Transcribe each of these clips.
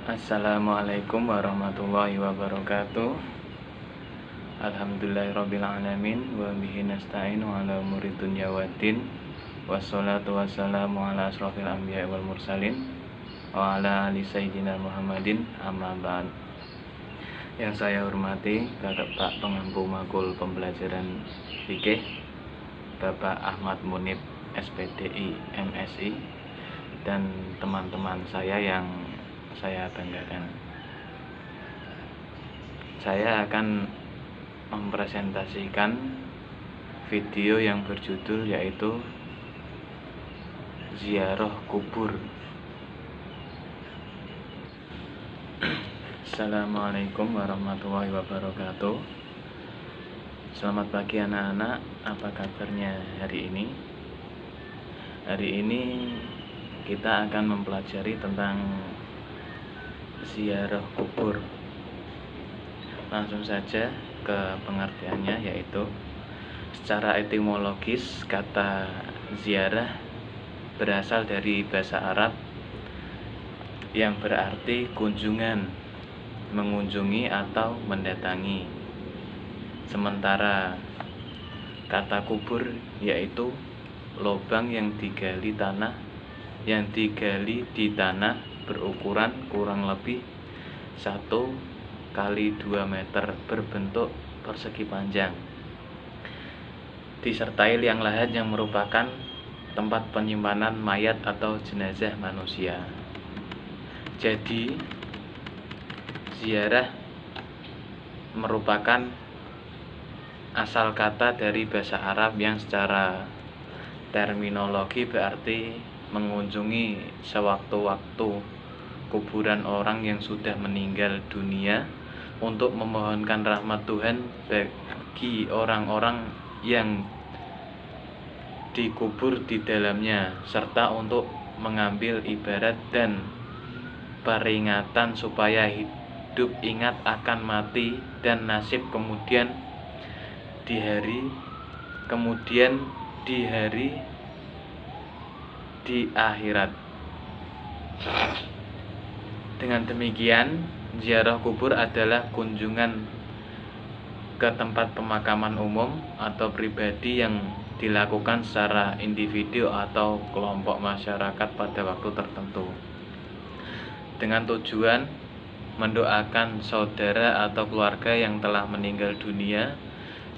Assalamualaikum warahmatullahi wabarakatuh. Alhamdulillahirrabbilalamin. Wa bihi nasta'inu ala umuri dunya waddin. Wassalatu wassalamu ala asrofil anbiya wal mursalin wa ala ali sayyidina Muhammadin, amma ba'd. Yang saya hormati Bapak Pengampu Makul Pembelajaran Fikih, Bapak Ahmad Munib SPDI MSI, dan teman-teman saya yang saya banggakan. Saya akan mempresentasikan video yang berjudul yaitu Ziarah Kubur. Assalamualaikum warahmatullahi wabarakatuh. Selamat pagi anak-anak, apa kabarnya hari ini? Hari ini kita akan mempelajari tentang ziarah kubur. Langsung saja ke pengertiannya, yaitu secara etimologis kata ziarah berasal dari bahasa Arab yang berarti kunjungan, mengunjungi atau mendatangi. Sementara kata kubur yaitu lubang yang digali di tanah berukuran kurang lebih 1 kali 2 meter berbentuk persegi panjang, disertai liang lahat yang merupakan tempat penyimpanan mayat atau jenazah manusia. Jadi ziarah merupakan asal kata dari bahasa Arab yang secara terminologi berarti mengunjungi sewaktu-waktu kuburan orang yang sudah meninggal dunia untuk memohonkan rahmat Tuhan bagi orang-orang yang dikubur di dalamnya, serta untuk mengambil ibarat dan peringatan supaya hidup ingat akan mati dan nasib kemudian di akhirat. Dengan demikian, ziarah kubur adalah kunjungan ke tempat pemakaman umum atau pribadi yang dilakukan secara individu atau kelompok masyarakat pada waktu tertentu dengan tujuan mendoakan saudara atau keluarga yang telah meninggal dunia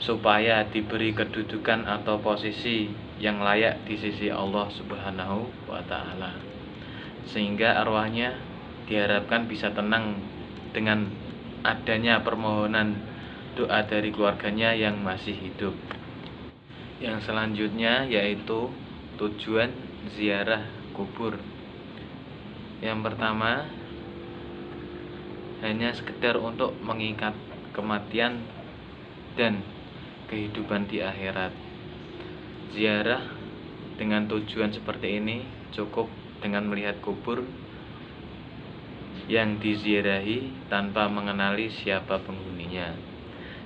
supaya diberi kedudukan atau posisi yang layak di sisi Allah Subhanahu wa Ta'ala, sehingga arwahnya diharapkan bisa tenang dengan adanya permohonan doa dari keluarganya yang masih hidup. Yang selanjutnya yaitu tujuan ziarah kubur. Yang pertama, hanya sekedar untuk mengingat kematian dan kehidupan di akhirat. Ziarah dengan tujuan seperti ini cukup dengan melihat kubur yang diziarahi tanpa mengenali siapa penghuninya.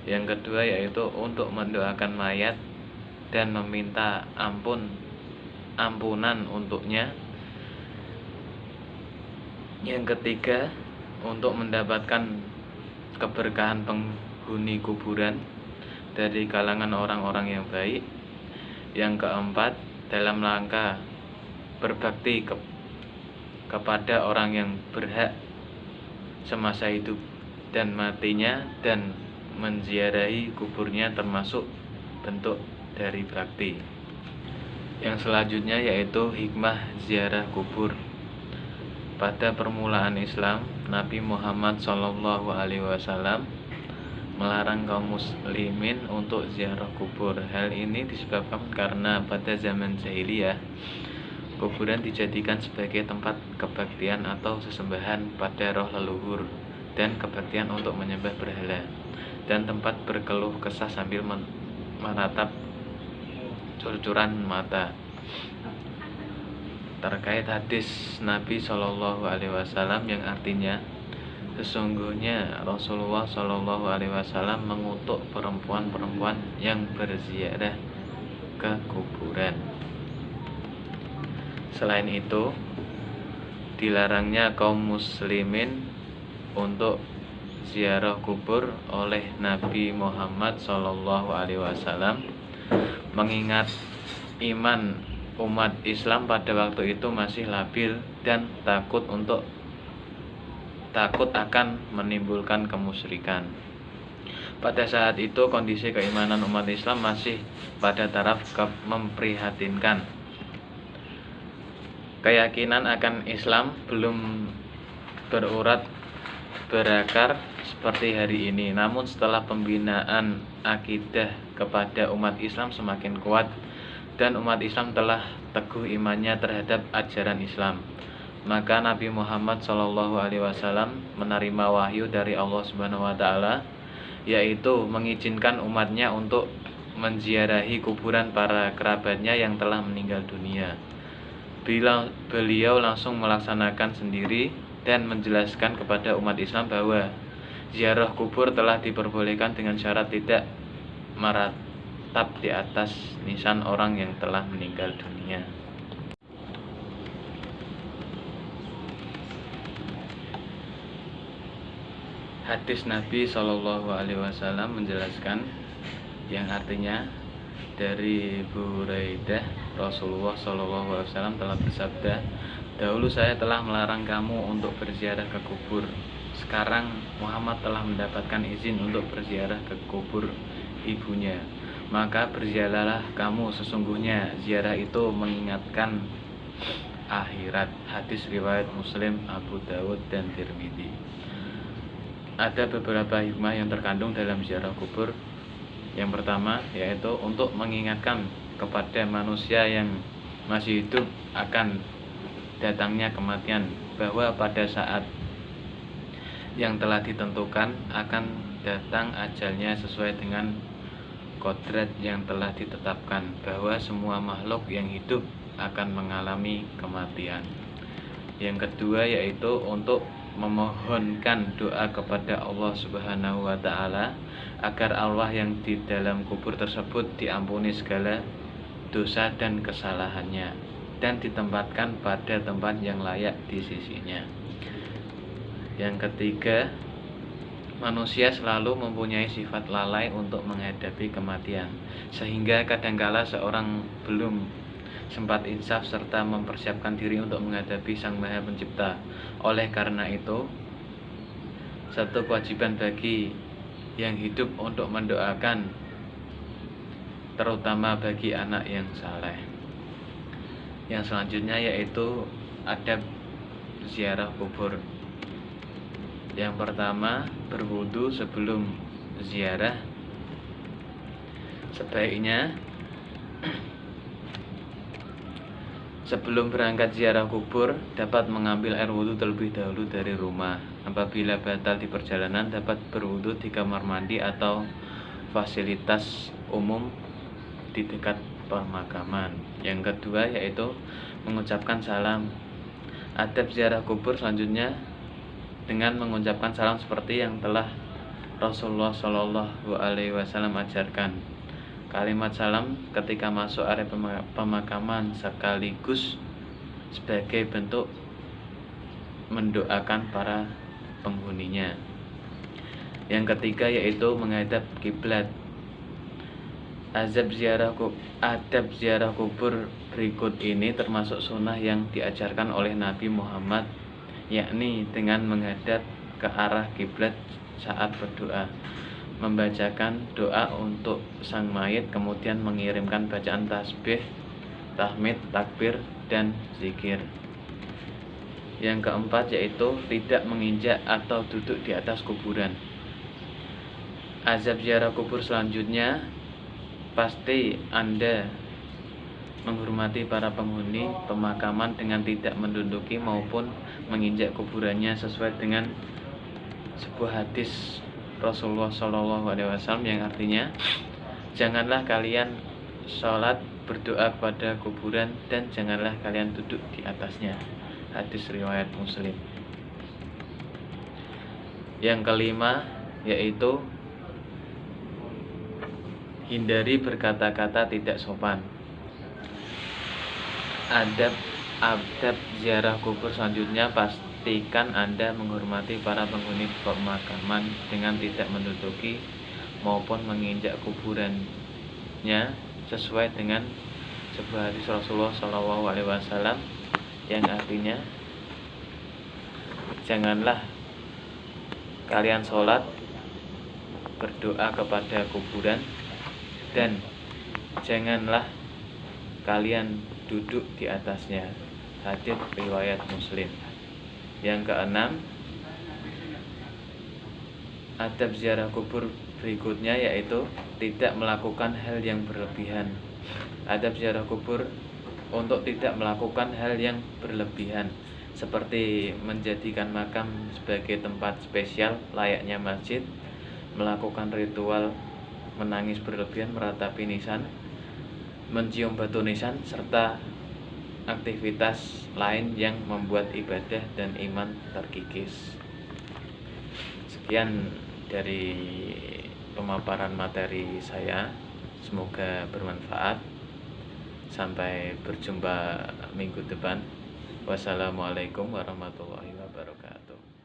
Yang kedua yaitu untuk mendoakan mayat dan meminta ampunan untuknya. Yang ketiga, untuk mendapatkan keberkahan penghuni kuburan dari kalangan orang-orang yang baik. Yang keempat, dalam rangka berbakti kepada orang yang berhak semasa hidup dan matinya, dan menziarahi kuburnya termasuk bentuk dari bakti. Yang selanjutnya yaitu hikmah ziarah kubur. Pada permulaan Islam, Nabi Muhammad SAW melarang kaum muslimin untuk ziarah kubur. Hal ini disebabkan karena pada zaman jahiliyah kuburan dijadikan sebagai tempat kebaktian atau sesembahan pada roh leluhur dan kebaktian untuk menyembah berhala, dan tempat berkeluh kesah sambil menatap curcuran mata. Terkait hadis Nabi SAW yang artinya, sesungguhnya Rasulullah SAW mengutuk perempuan-perempuan yang berziarah ke kuburan. Selain itu, dilarangnya kaum muslimin untuk ziarah kubur oleh Nabi Muhammad SAW, mengingat iman umat Islam pada waktu itu masih labil dan takut akan menimbulkan kemusyrikan. Pada saat itu kondisi keimanan umat Islam masih pada taraf memprihatinkan. Keyakinan akan Islam belum berurat berakar seperti hari ini. Namun setelah pembinaan akidah kepada umat Islam semakin kuat dan umat Islam telah teguh imannya terhadap ajaran Islam, maka Nabi Muhammad SAW menerima wahyu dari Allah Subhanahu wa taala, yaitu mengizinkan umatnya untuk menziarahi kuburan para kerabatnya yang telah meninggal dunia. Beliau langsung melaksanakan sendiri dan menjelaskan kepada umat Islam bahwa ziarah kubur telah diperbolehkan dengan syarat tidak meratap di atas nisan orang yang telah meninggal dunia. Hadis Nabi SAW menjelaskan, yang artinya dari Buraidah, Rasulullah SAW telah bersabda, "Dahulu saya telah melarang kamu untuk berziarah ke kubur. Sekarang Muhammad telah mendapatkan izin untuk berziarah ke kubur ibunya. Maka berziarahlah kamu, sesungguhnya ziarah itu mengingatkan akhirat." Hadis riwayat Muslim, Abu Dawud, dan Tirmidzi. Ada beberapa hikmah yang terkandung dalam ziarah kubur. Yang pertama yaitu untuk mengingatkan kepada manusia yang masih hidup akan datangnya kematian, bahwa pada saat yang telah ditentukan akan datang ajalnya sesuai dengan kodrat yang telah ditetapkan, bahwa semua makhluk yang hidup akan mengalami kematian. Yang kedua yaitu untuk memohonkan doa kepada Allah Subhanahu wa taala agar Allah yang di dalam kubur tersebut diampuni segala dosa dan kesalahannya dan ditempatkan pada tempat yang layak di sisinya. Yang ketiga, manusia selalu mempunyai sifat lalai untuk menghadapi kematian, sehingga kadangkala seorang belum sempat insaf serta mempersiapkan diri untuk menghadapi Sang Maha Pencipta. Oleh karena itu, satu kewajiban bagi yang hidup untuk mendoakan, terutama bagi anak yang saleh. Yang selanjutnya yaitu adab ziarah kubur. Yang pertama, berwudu sebelum ziarah. Sebaiknya sebelum berangkat ziarah kubur dapat mengambil air wudu terlebih dahulu dari rumah. Apabila batal di perjalanan, dapat berwudu di kamar mandi atau fasilitas umum di dekat pemakaman. Yang kedua yaitu mengucapkan salam. Adab ziarah kubur selanjutnya dengan mengucapkan salam seperti yang telah Rasulullah SAW ajarkan. Kalimat salam ketika masuk area pemakaman sekaligus sebagai bentuk mendoakan para penghuninya. Yang ketiga yaitu menghadap kiblat. Adab ziarah kubur berikut ini termasuk sunnah yang diajarkan oleh Nabi Muhammad, yakni dengan menghadap ke arah kiblat saat berdoa, membacakan doa untuk sang mayit, kemudian mengirimkan bacaan tasbih, tahmid, takbir, dan zikir. Yang keempat yaitu tidak menginjak atau duduk di atas kuburan. Azab ziarah kubur selanjutnya, pasti Anda menghormati para penghuni pemakaman dengan tidak menduduki maupun menginjak kuburannya sesuai dengan sebuah hadis Rasulullah SAW yang artinya, janganlah kalian sholat berdoa kepada kuburan dan janganlah kalian duduk di atasnya. Hadis riwayat Muslim. Yang kelima yaitu hindari berkata-kata tidak sopan. Adab Adab ziarah kubur selanjutnya, pastikan Anda menghormati para penghuni pemakaman dengan tidak menduduki maupun menginjak kuburannya sesuai dengan sebuah hadis Rasulullah SAW yang artinya, janganlah kalian sholat berdoa kepada kuburan, dan janganlah kalian duduk di atasnya. Hadits riwayat Muslim. Yang keenam, adab ziarah kubur berikutnya yaitu tidak melakukan hal yang berlebihan. Adab ziarah kubur untuk tidak melakukan hal yang berlebihan, seperti menjadikan makam sebagai tempat spesial layaknya masjid, melakukan ritual menangis berlebihan, meratapi nisan, mencium batu nisan, serta aktivitas lain yang membuat ibadah dan iman terkikis. Sekian dari pemaparan materi saya, semoga bermanfaat. Sampai berjumpa minggu depan. Wassalamualaikum warahmatullahi wabarakatuh.